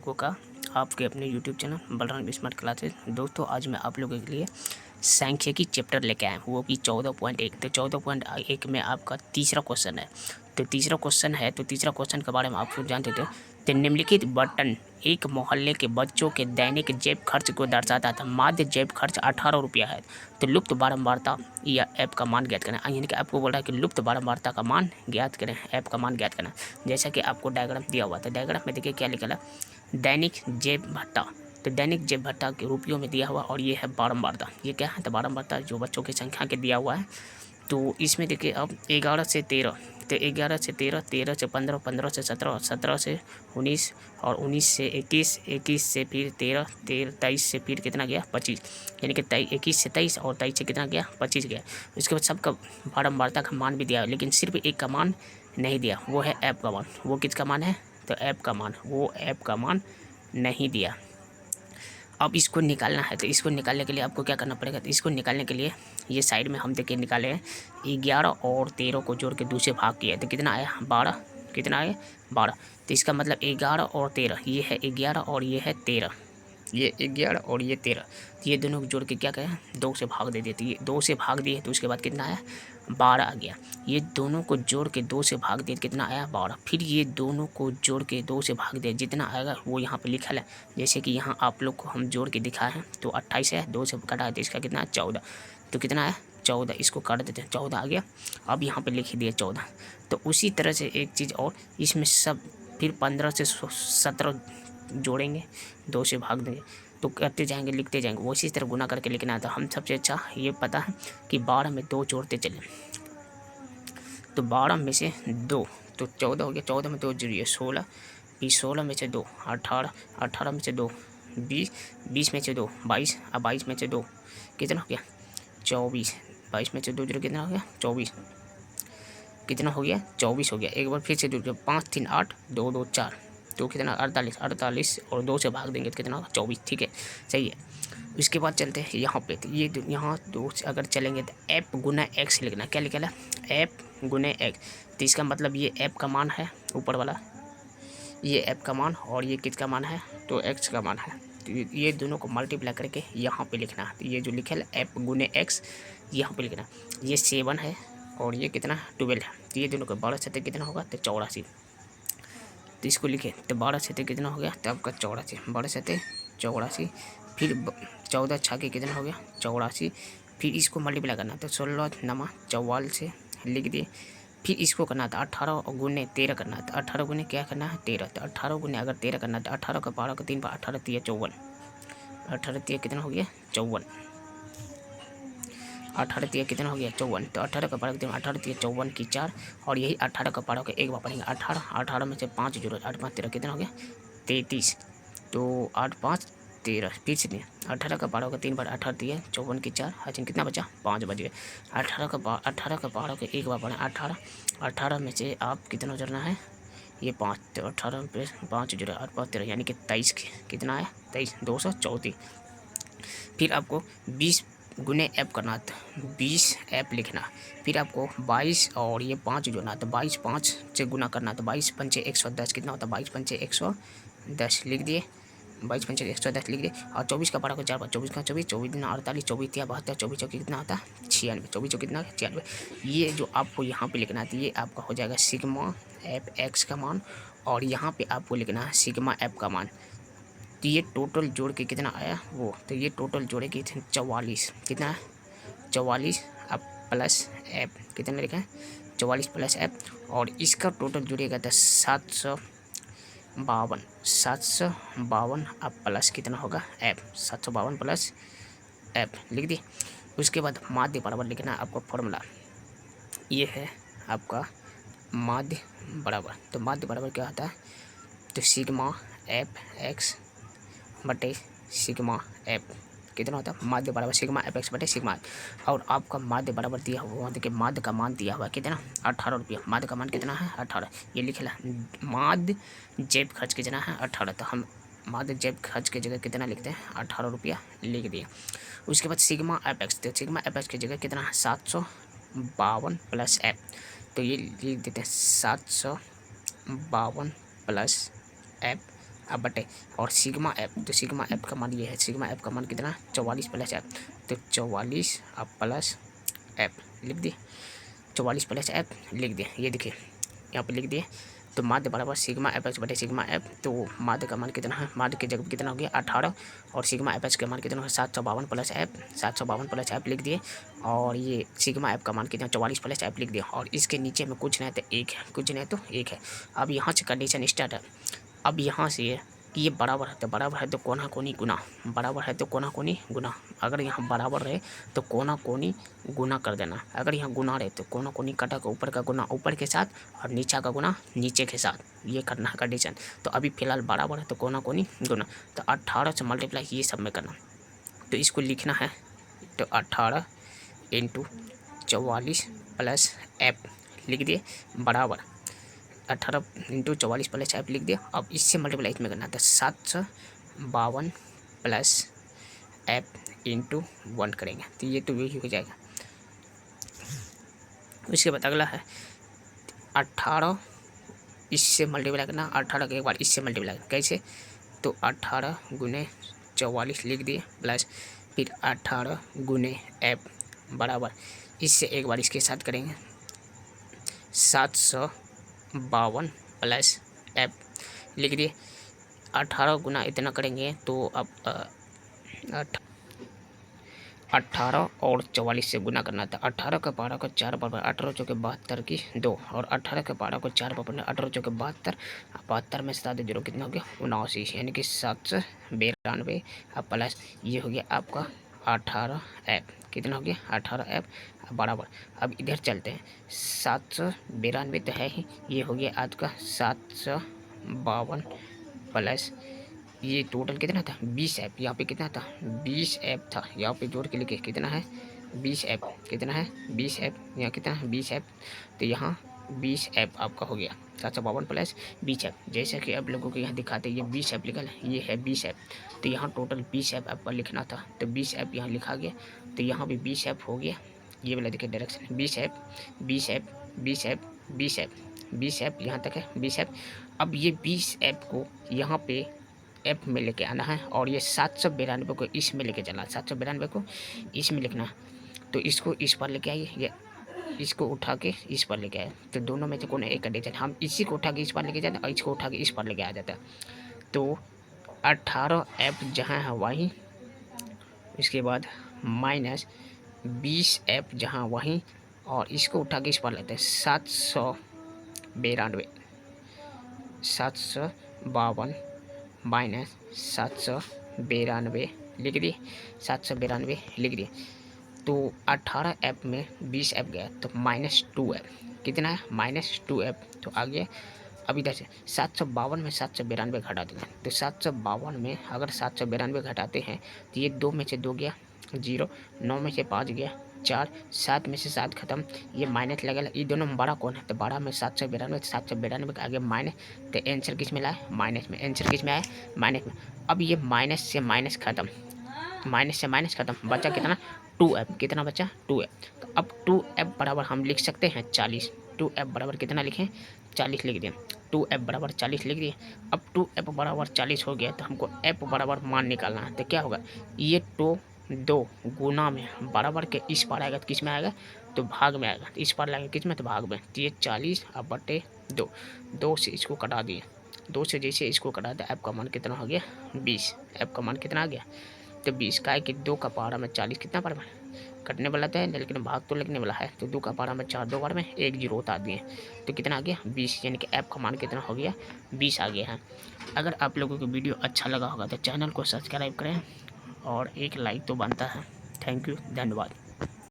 स्वागत का आपके अपने YouTube channel Balram smart classes. दोस्तों आज मैं आप लोगों के लिए सांख्यिकी चैप्टर लेके आया हूँ, वो भी 14.1। तो 14.1 में आपका तीसरा क्वेश्चन है। तो तीसरा क्वेश्चन के बारे में आप जानते थे। तो निम्नलिखित बटन एक मोहल्ले के बच्चों के दैनिक जेब खर्च को दर्शाता था। माध्य जेब खर्च 18 रुपया है। तो लुप्त बारंबारता या ऐप का मान ज्ञात करें। यानी कि आपको बोल रहा है कि लुप्त बारंबारता का मान ज्ञात करें, ऐप का मान ज्ञात करें। जैसा कि आपको डायग्राम दिया हुआ था, डायग्राम में देखिए क्या लिखा है, दैनिक जेब भत्ता। तो दैनिक जेब भत्ता के रुपयों में दिया हुआ और ये है बारंबारता। ये क्या है? तो बारंबारता जो बच्चों की संख्या के दिया हुआ है। तो इसमें देखिए अब 11 से 13, तो 11 से 13, 13 से 15, 15 से 17, 17 से 19 और 19 से 21, 21 से फिर 13, 23 से फिर कितना गया 25। यानी कि 21 से 23 और 23 से कितना गया 25 गया। उसके बाद सबका बारंबारता का मान भी दिया है, लेकिन सिर्फ एक का मान नहीं दिया, वो है ऐप का मान। वो किसका मान है? तो ऐप का मान, वो ऐप का मान नहीं दिया। अब इसको निकालना है, तो इसको निकालने के लिए आपको क्या करना पड़ेगा? तो इसको निकालने के लिए ये साइड में हम देखिए निकाले हैं, 11 और 13 को जोड़ के दूसरे भाग किया है, तो कितना आया 12। कितना आया 12। तो इसका मतलब 11 और 13, ये है 11 और ये है 13, ये 11 और ये 13, तो ये दोनों को जोड़ के क्या करें 2 से भाग दे देती है। 2 से भाग दिए तो उसके बाद कितना आया 12 आ गया। ये दोनों को जोड़ के 2 से भाग दिए कितना आया 12। फिर ये दोनों को जोड़ के 2 से भाग दिए, जितना आएगा वो यहाँ पे लिखा है। जैसे कि यहाँ आप लोग को हम जोड़ के दिखाए हैं, तो 28 है, 2 से कटा है तो इसका कितना 14। तो कितना है 14, इसको काट देते हैं, 14 आ गया। अब यहाँ पे लिख दिए 14। तो उसी तरह से एक चीज़ और, इसमें सब फिर 15 से 17 जोड़ेंगे, 2 से भाग देंगे, तो करते जाएंगे, लिखते जाएंगे, वो इसी तरह गुना करके लिखना है। तो हम सबसे अच्छा ये पता है कि 12 में 2 जोड़ते चले, तो 12 में से 2 तो 14 हो गया। 14 में 2 जोड़िए 16, फिर 16 में से 2 18, 18 में से 2 20, 20 में से 2 22, अब 22 में से 2 कितना हो गया 24, 22 में से 2 जोड़ कितना हो गया 24, कितना हो गया 24 हो गया। एक बार फिर से जोड़, 5 3 8, 2 2 4, तो कितना 48, 48 और 2 से भाग देंगे तो कितना होगा 24। ठीक है, सही है। उसके बाद चलते हैं यहाँ पे, तो ये यहाँ 2 से अगर चलेंगे तो ऐप गुना एक्स लिखना। क्या लिखा है? ऐप गुने एक्स। तो इसका मतलब ये ऐप का मान है ऊपर वाला, ये ऐप का मान, और ये किसका मान है? तो एक्स का मान है। तो ये दोनों को मल्टीप्लाई करके यहाँ पे लिखना है। तो ये जो लिखा है ऐप गुने एक्स, यहाँ पे लिखना। ये 7 है और ये कितना 12 है। तो ये दोनों को 12 से कितना होगा तो 84। तो इसको लिखे तो 12 से कितना हो गया तो आपका 84, 12 से 84, फिर 14 छाके कितना हो गया 84। फिर इसको मल्टीप्लाई करना, तो 16 नमा 44 से लिख दिए। फिर इसको करना था 18 गुने 13 करना है, तो 18 गुने क्या करना है 13। तो 18 गुने अगर 13 करना है तो 18 का 12 का 3 पर 18 3 54, 18 3 कितना हो गया 54, 18 3 कितना हो गया 54। तो 18 का 12 का 18 3 54 की 4, और यही 18 का 12 का एक बार पढ़ेंगे 18, 18 में से 5 जोड़ो, 8 5 13 कितना हो गया 33। तो 8 5 13, फिर से नहीं, 18 का 12 का 3 बार 18 3 54 की 4, अच्छा कितना बचा 5 बच गए। 18 का 12 का एक बार पढ़ें 18, 18 में से आप कितना जोड़ना है ये 5, तो 18 पे 5 जोड़े 8 5 13, यानी कि 23 कितना है 23 234। फिर आपको 20 गुने ऐप करना था, 20 ऐप लिखना। फिर आपको 22 और ये 5 जोड़ना, तो 22 5 से गुना करना, तो 22 पंचे 110 कितना होता है 22 पंचे 110 लिख दिए, 22 पंचे 110 लिख दिए। और 24 का 12 को 4 24 का 24, 24 दिन 48, 24 या 72, 24 चौकी कितना होता है 96, 24 चौकी कितना 96। ये जो आपको यहाँ पे लिखना है, ये आपका हो जाएगा सिग्मा ऐप एक्स का मान, और यहाँ पे आपको लिखना है सिग्मा ऐप का मान। तो ये टोटल जोड़ के कितना आया वो, तो ये टोटल जोड़े कि 44, कितना है 44 अब प्लस ऐप, कितना लिखा है 44 प्लस ऐप, और इसका टोटल जोड़ेगा तो 752, 752 अब प्लस कितना होगा ऐप, 752 प्लस ऐप लिख दी। उसके बाद माध्य बराबर लिखना है आपको फॉर्मूला, ये है आपका माध्य बराबर। तो माध्य बराबर क्या होता है, तो सिग्मा ऐप एक्स बटे सिग्मा ऐप कितना होता है माध्य बराबर सिग्मा एफ एक्स बटे सिग्मा। और आपका माध्य बराबर दिया हुआ, देखिए माध्य का मान दिया हुआ है कितना 18 रुपया। माध्य का मान कितना है 18, ये लिखेला माध्य जेब खर्च कितना है 18, तो हम माध्य जेब खर्च की जगह कितना लिखते हैं 18 रुपया लिख दिए। उसके बाद सिग्मा एफ एक्स, तो सिग्मा एफ एक्स की जगह कितना है 752 प्लस ऐप, तो ये लिख देते हैं 752 प्लस ऐप, अब बटे और सिग्मा एफ, तो सिग्मा एफ का मान ये है, सिग्मा एफ का मान कितना 44 प्लस एफ, तो 44 अब प्लस एफ लिख दिए, 44 प्लस एफ लिख दिए, ये देखिए यहाँ पे लिख दिए। तो माध्य बराबर सिग्मा एफ एच बटे सिग्मा एफ, तो माध्य का मान कितना है, माध्य की जगह कितना हो गया 18 और सिग्मा एफ एच का मान कितना है 752 प्लस एफ, 752 प्लस एफ लिख दिए। और ये सिग्मा एफ का मान कितना 44 प्लस एफ लिख दिया। और इसके नीचे में कुछ नहीं तो एक है, कुछ नहीं तो एक है। अब यहाँ से कंडीशन स्टार्ट है। अब यहाँ से कि ये बराबर है तो कोना कोनी गुना, बराबर है तो कोना कोनी गुना। अगर यहाँ बराबर रहे तो कोना कोनी गुना कर देना, अगर यहाँ गुना रहे तो कोना कोनी कटा का ऊपर का गुना ऊपर के साथ और नीचा का गुना नीचे के साथ, ये करना है कंडीशन। तो अभी फिलहाल बराबर है तो कोना कोनी गुना, तो 18 से मल्टीप्लाई ये सब में करना। तो इसको लिखना है तो 18 इंटू 44 प्लस एफ लिख दिए बराबर 18 इंटू 44 प्लस एफ लिख दिया। अब इससे मल्टीप्लाई इसमें करना था 752 प्लस एफ इंटू 1 करेंगे, तो ये तो यही हो जाएगा। उसके बाद अगला है 18 इससे मल्टीप्लाई करना, 18 के एक बार इससे मल्टीप्लाई कैसे, तो 18 गुने 44 लिख दिए प्लस फिर 18 गुने एफ बराबर इससे एक बार इसके साथ करेंगे 752 प्लस एफ लिख दिए। 18 गुना इतना करेंगे तो अब 18 और 44 से गुना करना था। 18 का 12 को 4 पर 18 चौके 72 की 2 और 18 के 12 को 4 पर 18 चौके 72, 72 में 7 जीरो कितना हो गया 79, यानी कि 792 प्लस ये हो गया आपका 18 एफ, कितना हो गया 18 एफ बराबर। अब इधर चलते हैं 792 तो है ही, ये हो गया आज का 752 प्लस ये टोटल कितना था 20 एफ, यहाँ पे कितना था 20 एफ था, यहाँ पे जोड़ के लिखे कितना है 20 एफ, कितना है 20 एफ, यहाँ कितना है 20 एफ, तो यहाँ 20 एफ आपका हो गया 752 प्लस 20 एफ। जैसे कि आप लोगों को यहाँ दिखाते ये 20 एफ लिखा है, ये है 20 एफ, तो यहाँ टोटल 20 एफ आपका लिखना था, तो 20 एफ यहाँ लिखा गया, तो यहाँ भी 20 एफ हो गया। ये वाला देखिए direction 20 F 20 F 20 F 20 F 20 F यहाँ तक है 20 एफ। अब ये 20 एफ को यहाँ पे एफ में लेके आना है और ये 792 को इसमें लेके चलना है, 792 को इसमें लिखना है। तो इसको इस पर लेके आइए, ये इसको उठा के इस पर लेके आए, तो दोनों में से कौन एक कंडीशन, हम इसी को उठा के इस पर लेके जाते हैं और इसको उठा के इस पर लेके आ जाता है। तो 18 एफ जहाँ है वहीं, इसके बाद माइनस 20 एफ जहाँ वहीं, और इसको उठा के इस पर लेते हैं 752 माइनस 792 लिख दिए, 792 लिख दिए। तो 18 एफ में 20 एफ गया तो माइनस 2 एफ, कितना है माइनस 2 एफ, तो आ गया। अब इधर से 752 में 792 घटा देंगे, तो 752 में अगर 792 घटाते हैं तो ये 2 में से 2 गया 0, 9 में से 5 गया 4, 7 में से 7 खत्म, ये माइनस लगेगा। ये दोनों में बड़ा कौन है, तो बड़ा में 792, 792 के आगे माइनस, तो आंसर किस में लाए माइनस में, आंसर किस में आया माइनस में। अब ये माइनस से माइनस खत्म, माइनस से माइनस खत्म, बचा कितना 2 एफ, कितना बचा 2 एफ। तो अब 2 एफ बराबर हम लिख सकते हैं 40, 2 एफ बराबर कितना लिखें 40 लिख दें, 2 एफ बराबर 40 लिख दिए। अब 2 एफ बराबर 40 हो गया तो हमको एफ बराबर मान निकालना है, तो क्या होगा ये 2 गुना में बराबर के इस पार आएगा तो किस में आएगा, तो भाग में आएगा, तो इस पार लाएगा किस में, तो भाग में। तो ये 40 अब बटे 2 से इसको कटा दिए, 2 से जैसे इसको कटा दिया एफ का मान कितना हो गया 20, एफ का मान कितना आ गया तो 20 का है कि 2 का पारा में 40 कितना बार में कटने वाला था, लेकिन भाग तो लगने वाला है, तो 2 का पारा में 4 2 बार में 1 जीरो उतार दिए, तो कितना आ गया 20, यानी कि एफ का मान कितना हो गया 20 आ गया है। अगर आप लोगों को वीडियो अच्छा लगा होगा तो चैनल को सब्सक्राइब करें और एक लाइक तो बनता है। थैंक यू, धन्यवाद।